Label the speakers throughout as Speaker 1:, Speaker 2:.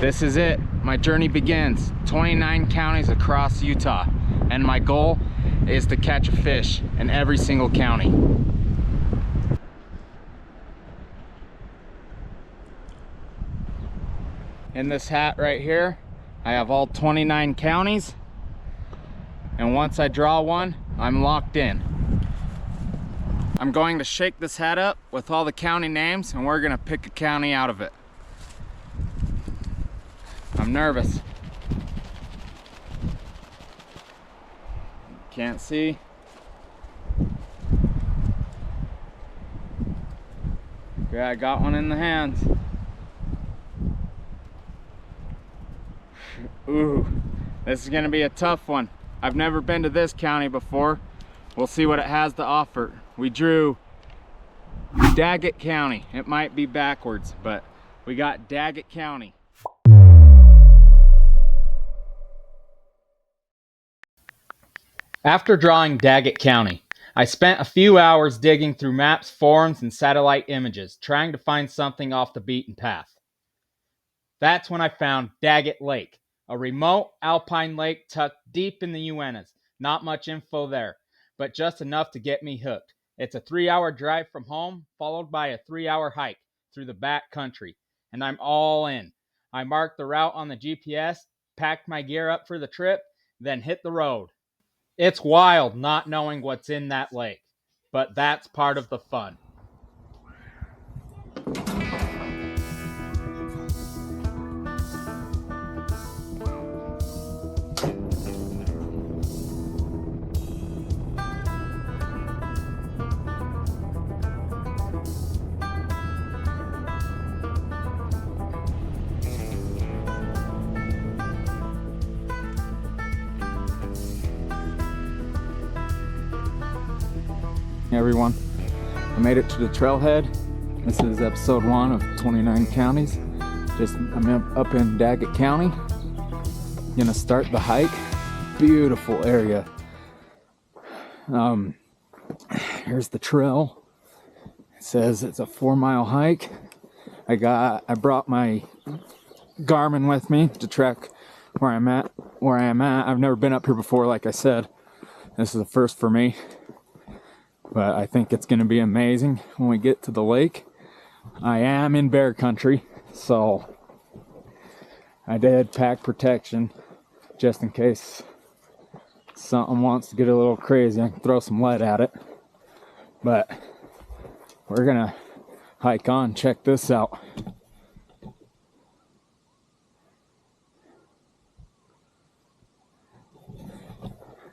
Speaker 1: This is it. My journey begins. 29 counties across Utah, and my goal is to catch a fish in every single county. In this hat right here, I have all 29 counties, and once I draw one, I'm locked in. I'm going to shake this hat up with all the county names, and we're gonna pick a county out of it. I'm nervous. Can't see. Yeah, I got one in the hands. Ooh, this is gonna be a tough one. I've never been to this county before. We'll see what it has to offer. We drew Daggett County. It might be backwards, but we got Daggett County. After drawing Daggett County, I spent a few hours digging through maps, forums, and satellite images, trying to find something off the beaten path. That's when I found Daggett Lake, a remote alpine lake tucked deep in the Uintas. Not much info there, but just enough to get me hooked. It's a 3-hour drive from home, followed by a 3-hour hike through the back country, and I'm all in. I marked the route on the GPS, packed my gear up for the trip, then hit the road. It's wild not knowing what's in that lake, but that's part of the fun. Hey everyone, I made it to the trailhead. This is episode 1 of 29 counties. I'm up in Daggett County. Gonna start the hike. Beautiful area. Here's the trail. It says it's a 4-mile hike. I brought my Garmin with me to track where I'm at. I've never been up here before, like I said. This is a first for me. But I think it's going to be amazing when we get to the lake. I am in bear country, so I did pack protection just in case something wants to get a little crazy. I can throw some lead at it. But we're going to hike on. Check this out.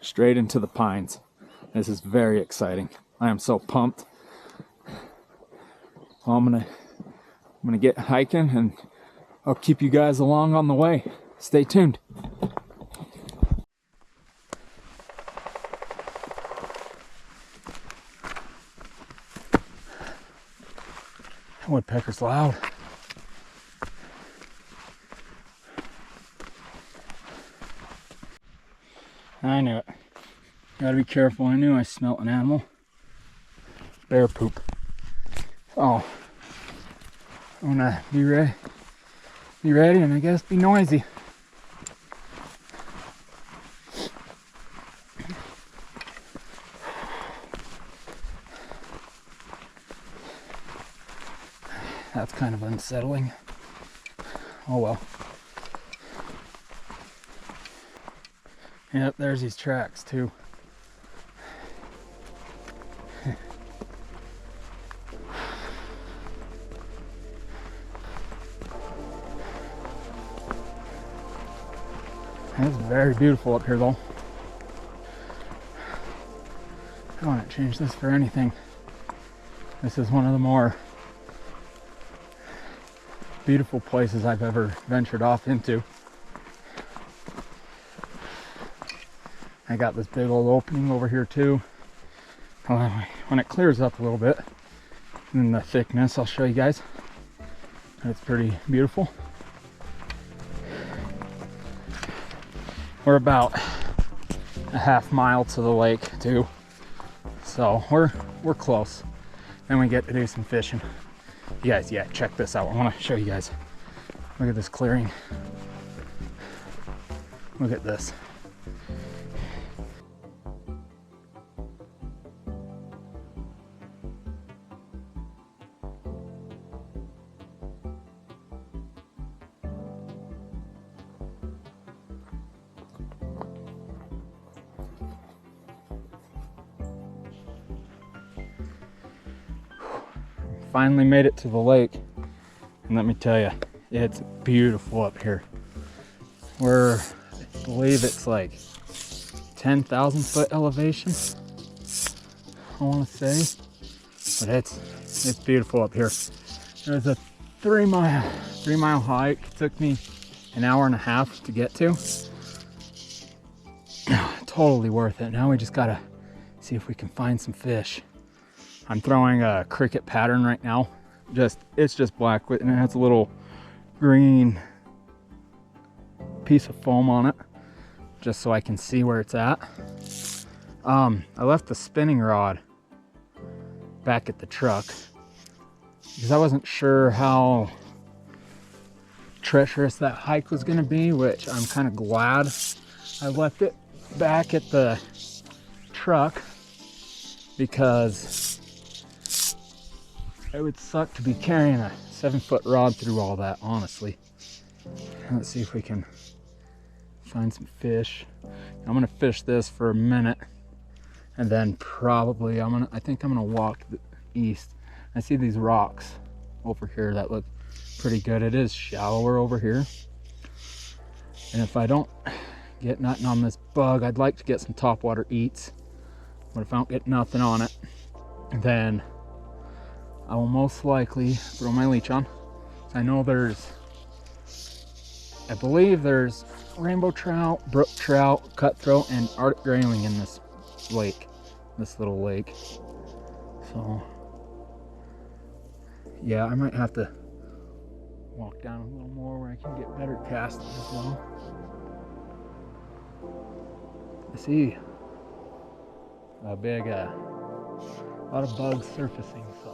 Speaker 1: Straight into the pines. This is very exciting. I am so pumped. Well, I'm gonna get hiking, and I'll keep you guys along on the way. Stay tuned. Woodpecker's loud. I knew it. Gotta be careful. I knew I smelt an animal. Bear poop. Oh, I'm gonna be ready, and I guess be noisy. That's kind of unsettling. Oh well. Yep, there's these tracks too. It's very beautiful up here though. I wouldn't change this for anything. This is one of the more beautiful places I've ever ventured off into. I got this big old opening over here too. When it clears up a little bit in the thickness, I'll show you guys. It's pretty beautiful. We're about a half mile to the lake too, so we're close. Then we get to do some fishing. You guys, yeah, check this out. I want to show you guys. Look at this clearing. Look at this. Finally made it to the lake, and let me tell you, it's beautiful up here. I believe it's like 10,000 foot elevation, I want to say, but it's beautiful up here. There's a 3 mile hike. It took me an hour and a half to get to. Totally worth it. Now we just gotta see if we can find some fish. I'm throwing a cricket pattern right now. It's just black and it has a little green piece of foam on it, just so I can see where it's at. I left the spinning rod back at the truck because I wasn't sure how treacherous that hike was gonna be, which I'm kind of glad I left it back at the truck, because it would suck to be carrying a 7-foot rod through all that, honestly. Let's see if we can find some fish. I'm gonna fish this for a minute, and then probably I think I'm gonna walk east. I see these rocks over here that look pretty good. It is shallower over here, and if I don't get nothing on this bug, I'd like to get some topwater eats. But if I don't get nothing on it, then I will most likely throw my leech on. I know I believe there's rainbow trout, brook trout, cutthroat, and Arctic grayling in this lake, this little lake. So yeah, I might have to walk down a little more where I can get better casting as well. I see a lot of bugs surfacing, so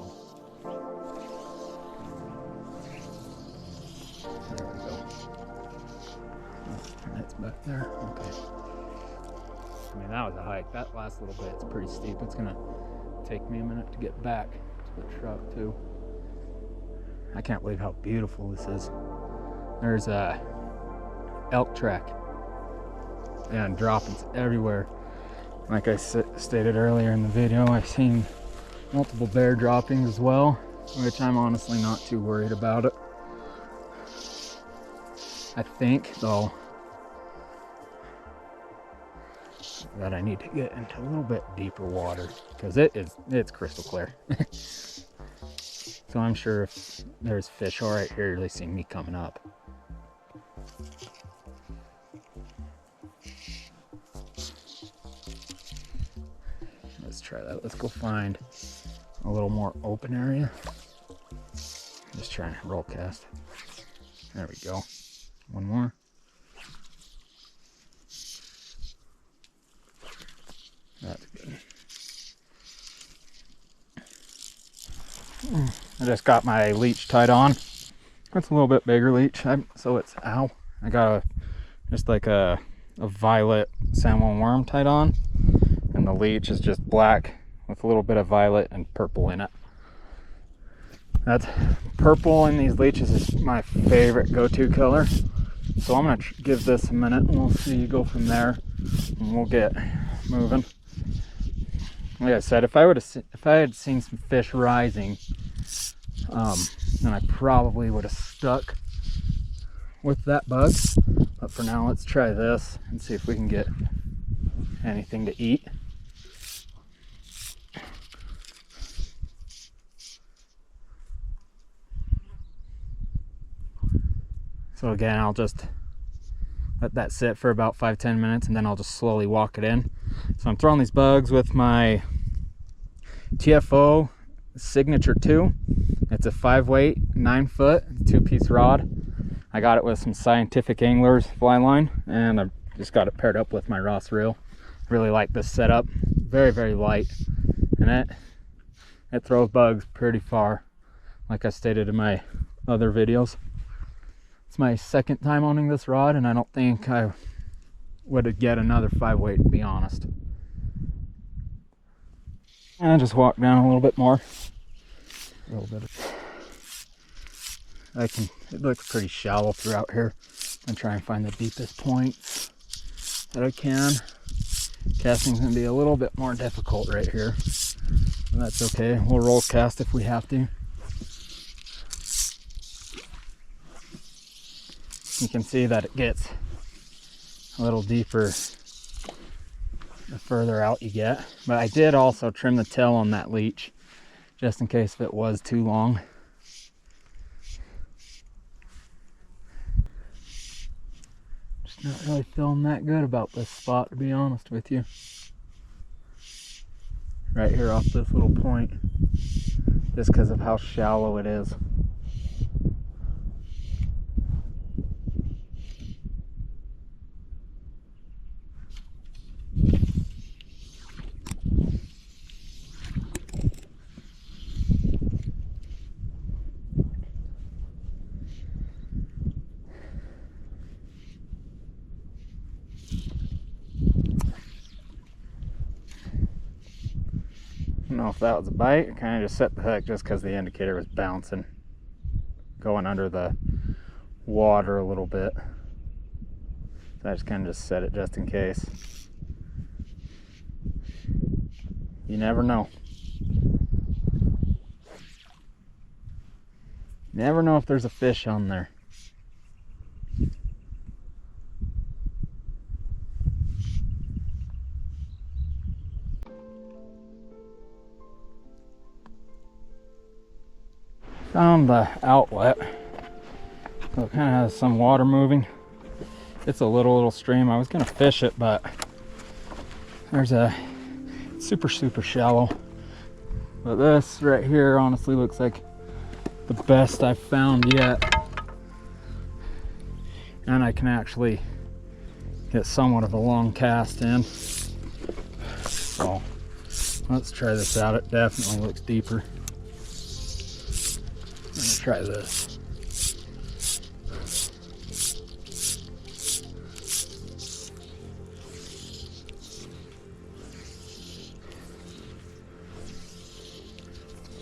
Speaker 1: there we go. Oh, it's back there. Okay. I mean, that was a hike. That last little bit's pretty steep. It's gonna take me a minute to get back to the truck too. I can't believe how beautiful this is. There's a elk track and droppings everywhere. Like I stated earlier in the video, I've seen multiple bear droppings as well, which I'm honestly not too worried about it. I think, though, that I need to get into a little bit deeper water, because it's crystal clear. So I'm sure if there's fish all right here, they see me coming up. Let's try that. Let's go find a little more open area. Just trying to roll cast. There we go. One more. That's good. I just got my leech tied on. It's a little bit bigger leech, so it's I got just like a violet salmon worm tied on, and the leech is just black with a little bit of violet and purple in it. That's purple in these leeches is my favorite go-to color. So I'm gonna give this a minute and we'll see, go from there, and we'll get moving. Like I said, if I had seen some fish rising, then I probably would have stuck with that bug. But for now, let's try this and see if we can get anything to eat. So again, I'll just let that sit for about 5-10 minutes, and then I'll just slowly walk it in. So I'm throwing these bugs with my TFO Signature 2. It's a 5-weight, 9-foot, 2-piece rod. I got it with some Scientific Anglers fly line, and I've just got it paired up with my Ross reel. Really like this setup. Very, very light, and it throws bugs pretty far, like I stated in my other videos. It's my second time owning this rod, and I don't think I would get another 5-weight, to be honest. And just walk down a little bit more. A little bit. It looks pretty shallow throughout here. I'm trying to find the deepest points that I can. Casting's gonna be a little bit more difficult right here. And that's okay. We'll roll cast if we have to. You can see that it gets a little deeper the further out you get. But I did also trim the tail on that leech just in case if it was too long. Just not really feeling that good about this spot, to be honest with you. Right here off this little point, just because of how shallow it is. I don't know if that was a bite. I kind of just set the hook just because the indicator was bouncing, going under the water a little bit. So I just kind of just set it just in case. You never know. Never know if there's a fish on there. Found the outlet. So it kind of has some water moving. It's a little stream. I was gonna fish it, but there's a super shallow. But this right here honestly looks like the best I've found yet. And I can actually get somewhat of a long cast in. So let's try this out. It definitely looks deeper. I'm gonna try this.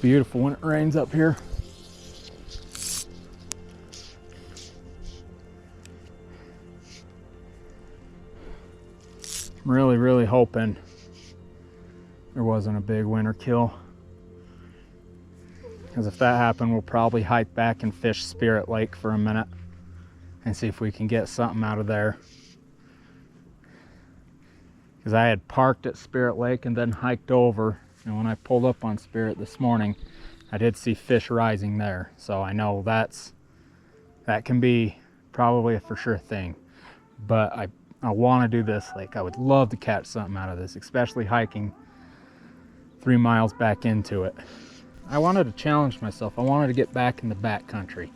Speaker 1: Beautiful when it rains up here. I'm really hoping there wasn't a big winter kill. Because if that happened, we'll probably hike back and fish Spirit Lake for a minute and see if we can get something out of there. Because I had parked at Spirit Lake and then hiked over, and when I pulled up on Spirit this morning, I did see fish rising there. So I know that can be probably a for sure thing. But I want to do this. Like, I would love to catch something out of this, especially hiking 3 miles back into it. I wanted to challenge myself. I wanted to get back in the backcountry,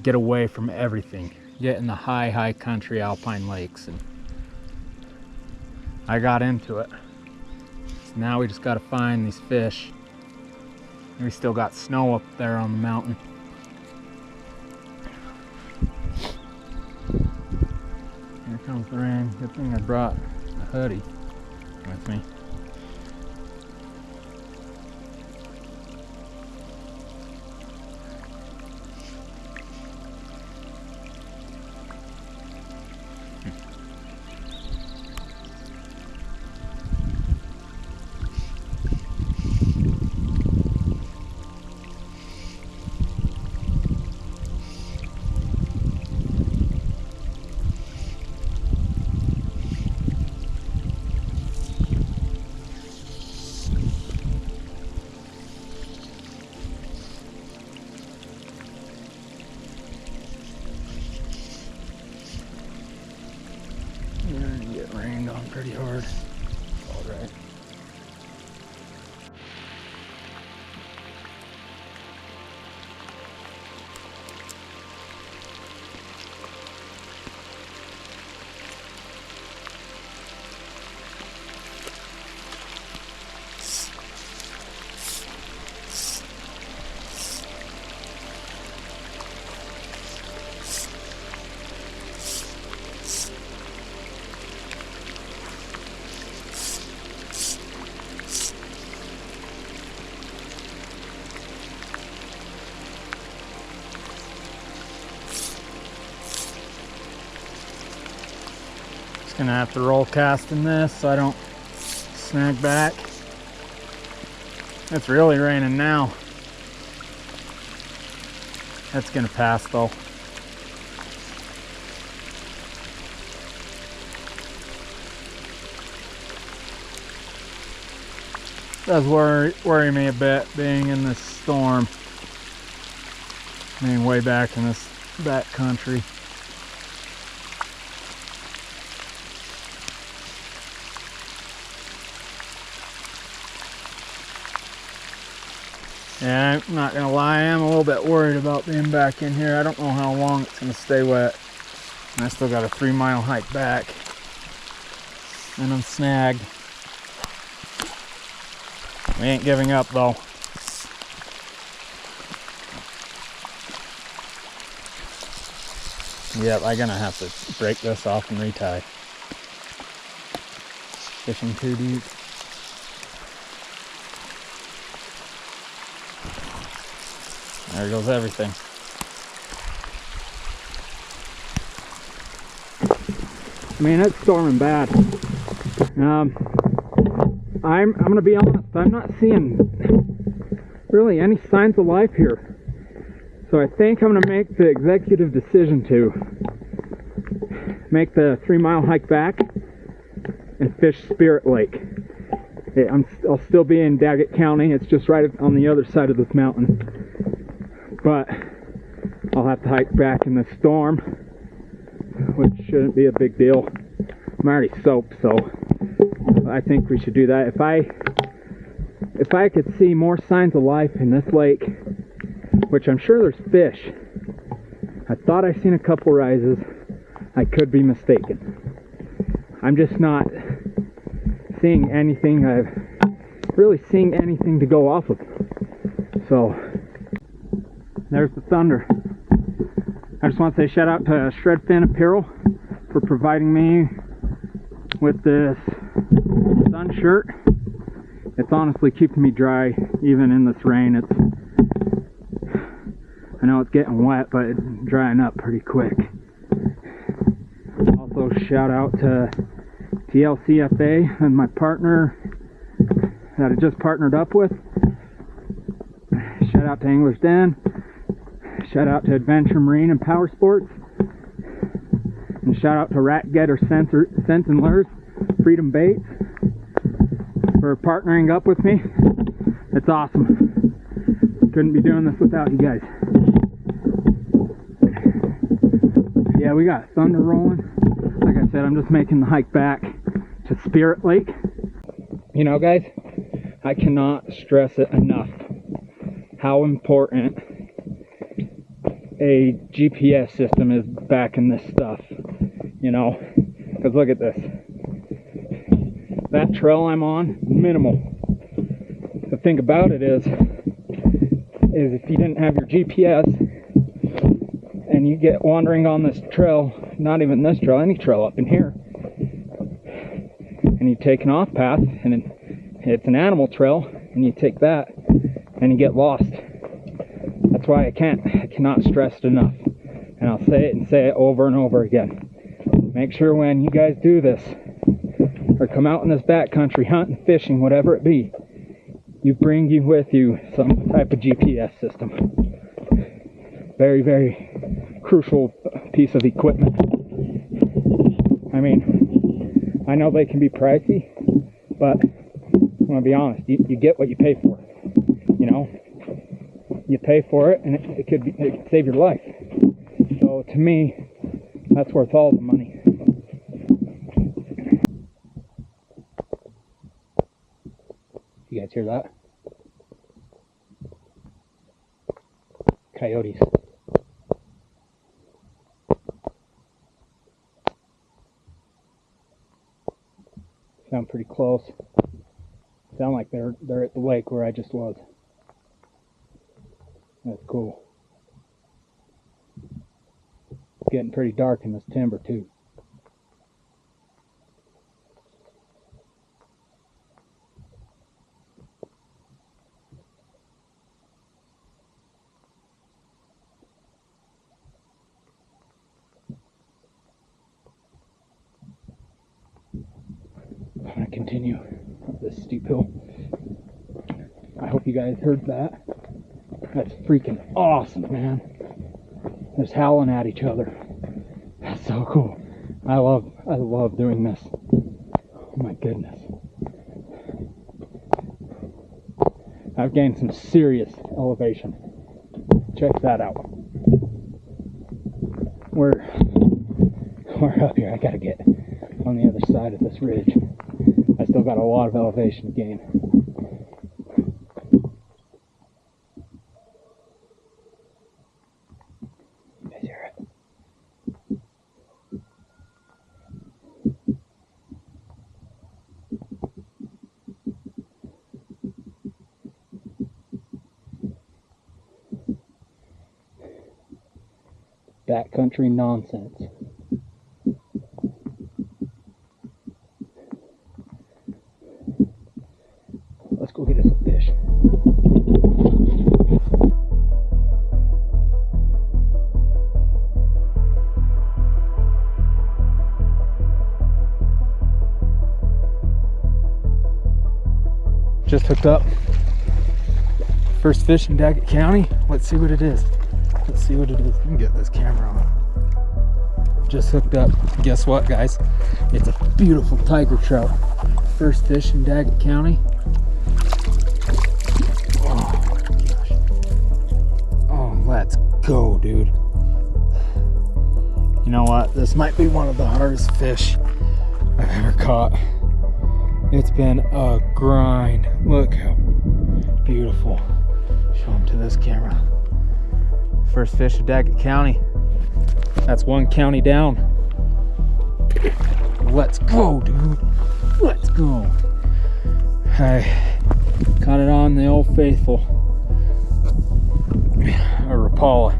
Speaker 1: get away from everything, get in the high country alpine lakes, and I got into it. So now we just got to find these fish. And we still got snow up there on the mountain. Here comes the rain. Good thing I brought a hoodie with me. You're gonna get rained on pretty hard. All right. Gonna have to roll cast in this so I don't snag back. It's really raining now. That's gonna pass though. Does worry me a bit being in this storm. Being way back in this back country. Yeah, I'm not gonna lie, I'm a little bit worried about being back in here. I don't know how long it's gonna stay wet. And I still got a 3-mile hike back. And I'm snagged. We ain't giving up though. Yep, I'm gonna have to break this off and retie. Fishing too deep. There goes everything. I mean, it's storming bad. I'm gonna be honest, I'm not seeing really any signs of life here. So I think I'm gonna make the executive decision to make the 3-mile hike back and fish Spirit Lake. I'll still be in Daggett County. It's just right on the other side of this mountain. But I'll have to hike back in the storm, which shouldn't be a big deal. I'm already soaked, so I think we should do that. If I could see more signs of life in this lake, which I'm sure there's fish. I thought I seen a couple rises. I could be mistaken. I'm just not seeing anything. I've really seeing anything to go off of. So there's the thunder. I just want to say shout out to Shredfin Apparel for providing me with this sun shirt. It's honestly keeping me dry even in this rain. I know it's getting wet, but it's drying up pretty quick. Also shout out to TLCFA and my partner that I just partnered up with. Shout out to Angler's Den. Shout out to Adventure Marine and Power Sports. And shout out to Rat Getter Scent and Lures, Freedom Baits, for partnering up with me. It's awesome. Couldn't be doing this without you guys. Yeah, we got thunder rolling. Like I said, I'm just making the hike back to Spirit Lake. You know, guys, I cannot stress it enough how important a GPS system is back in this stuff. You know, because look at this. That trail I'm on, minimal. The thing about it is if you didn't have your GPS and you get wandering on this trail, not even this trail, any trail up in here, and you take an off path and it's an animal trail and you take that and you get lost. That's why I cannot stress it enough. And I'll say it over and over again. Make sure when you guys do this or come out in this backcountry hunting, fishing, whatever it be, you bring with you some type of GPS system. Very, very crucial piece of equipment. I mean, I know they can be pricey, but I'm gonna be honest, you get what you pay for. You know, you pay for it, and it could save your life. So to me, that's worth all the money. You guys hear that? Coyotes. Sound pretty close. Sound like they're at the lake where I just was. That's cool. It's getting pretty dark in this timber too. gonna continue up this steep hill. I hope you guys heard that. That's freaking awesome, man. Just howling at each other. That's so cool. I love doing this. Oh my goodness. I've gained some serious elevation. Check that out. We're up here. I gotta get on the other side of this ridge. I still got a lot of elevation to gain. You guys hear it? Backcountry nonsense. Let's go get us a fish. Just hooked up. First fish in Daggett County. Let's see what it is. Let's see what it is. Let me get this camera on. Just hooked up. Guess what, guys? It's a beautiful tiger trout. First fish in Daggett County. Oh my gosh. Oh, let's go, dude. You know what? This might be one of the hardest fish I've ever caught. It's been a grind. Look how beautiful. Show them to this camera. First fish of Daggett County. That's one county down. Let's go, dude. Let's go. I caught it on the Old Faithful. A Rapala.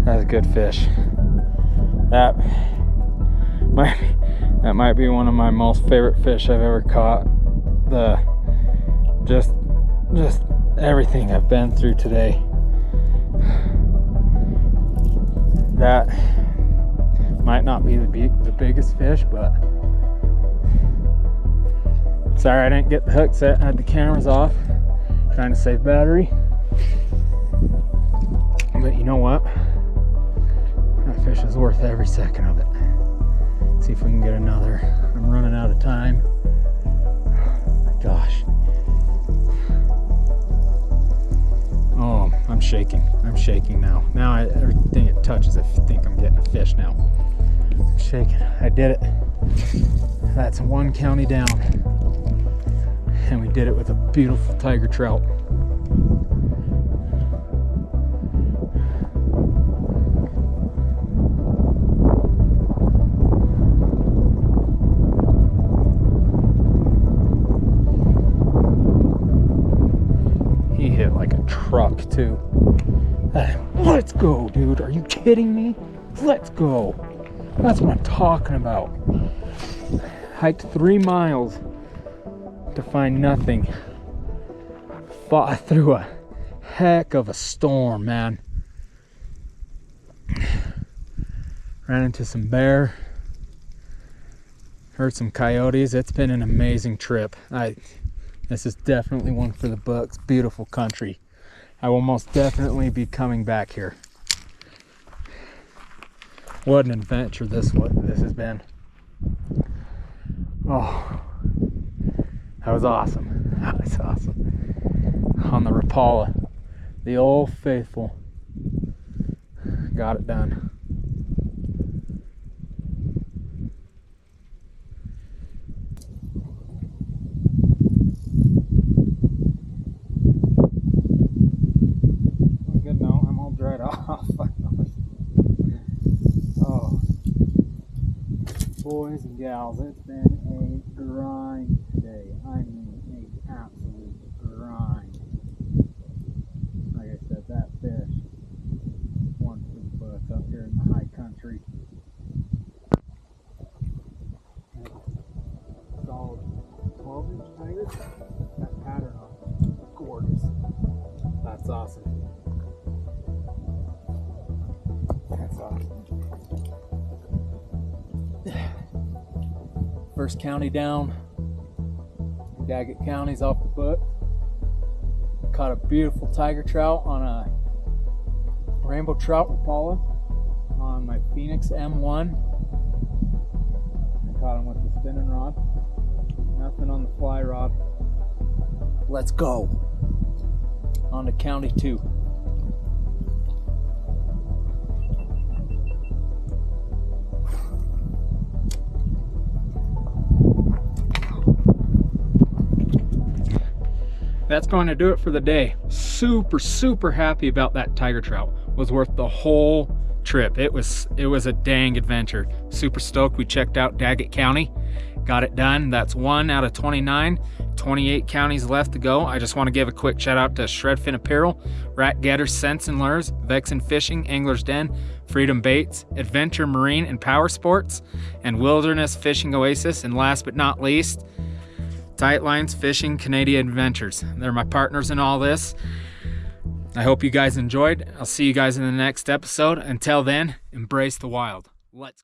Speaker 1: That's a good fish. That might be one of my most favorite fish I've ever caught. Just everything I've been through today. That might not be the biggest fish, but sorry I didn't get the hook set. I had the cameras off, trying to save battery. But you know what? That fish is worth every second of it. See if we can get another. I'm running out of time. Oh my gosh. Oh, I'm shaking. I'm shaking now. Now everything it touches, I think I'm getting a fish now. I'm shaking. I did it. That's one county down. And we did it with a beautiful tiger trout. He hit like a truck too. Let's go, dude. Are you kidding me? Let's go. That's what I'm talking about. Hiked 3 miles to find nothing. Fought through a heck of a storm, man. Ran into some bear. Heard some coyotes. It's been an amazing trip. This is definitely one for the books. Beautiful country. I will most definitely be coming back here. What an adventure this has been. Oh, that was awesome. That was awesome. On the Rapala, the Old Faithful. Got it done. Good now, I'm all dried off. Oh, boys and gals, it's been a grind today. I mean, an absolute grind. Like I said, that fish, one for the books up here in the high country. Solid 12-inch tiger. That pattern on it, gorgeous. That's awesome. That's awesome. First county down. Daggett County's off the foot. Caught a beautiful tiger trout on a rainbow trout Rapala on my Phoenix M1. I caught him with the spinning rod. Nothing on the fly rod. Let's go. On to county 2. That's going to do it for the day. Super happy about that tiger trout. Was worth the whole trip. It was a dang adventure. Super stoked. We checked out Daggett County, got it done. That's 1 out of 29. 28 counties left to go. I just want to give a quick shout out to Shredfin Apparel, Rat Getter Scents and Lures, Vexen Fishing, Angler's Den, Freedom Baits, Adventure Marine and Power Sports, and Wilderness Fishing Oasis, and last but not least, Tight Lines Fishing Canadian Adventures. They're my partners in all this. I hope you guys enjoyed. I'll see you guys in the next episode. Until then, embrace the wild. Let's